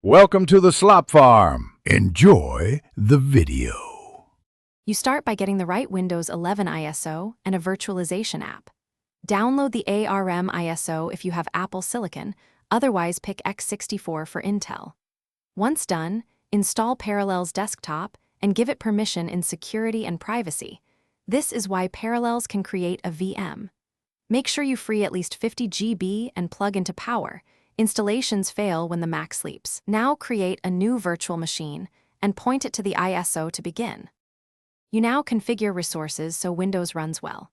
Welcome to the Slop Farm. Enjoy the video. You start by getting the right Windows 11 ISO and a virtualization app. Download the ARM ISO if you have Apple Silicon, otherwise pick x64 for Intel. Once done, install Parallels Desktop and give it permission in security and privacy. This is why Parallels can create a VM. Make sure you free at least 50 GB and plug into power. Installations fail when the Mac sleeps. Now create a new virtual machine and point it to the ISO to begin. You now configure resources so Windows runs well.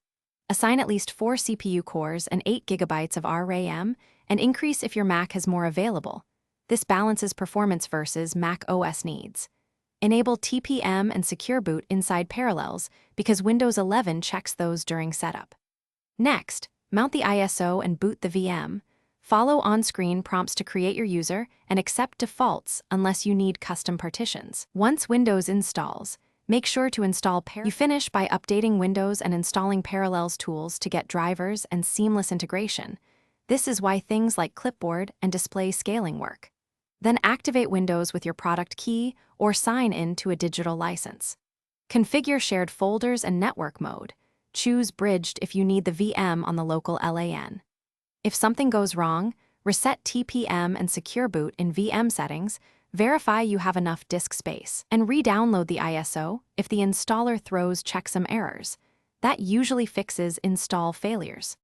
Assign at least 4 CPU cores and 8 GB of RAM, and increase if your Mac has more available. This balances performance versus Mac OS needs. Enable TPM and Secure Boot inside Parallels because Windows 11 checks those during setup. Next, mount the ISO and boot the VM. Follow on-screen prompts to create your user and accept defaults unless you need custom partitions. Once Windows installs, make sure to install Parallels. You finish by updating Windows and installing Parallels tools to get drivers and seamless integration. This is why things like clipboard and display scaling work. Then activate Windows with your product key or sign in to a digital license. Configure shared folders and network mode. Choose bridged if you need the VM on the local LAN. If something goes wrong, reset TPM and Secure Boot in VM settings, verify you have enough disk space, and re-download the ISO if the installer throws checksum errors. That usually fixes install failures.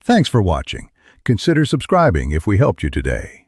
Thanks for watching. Consider subscribing if we helped you today.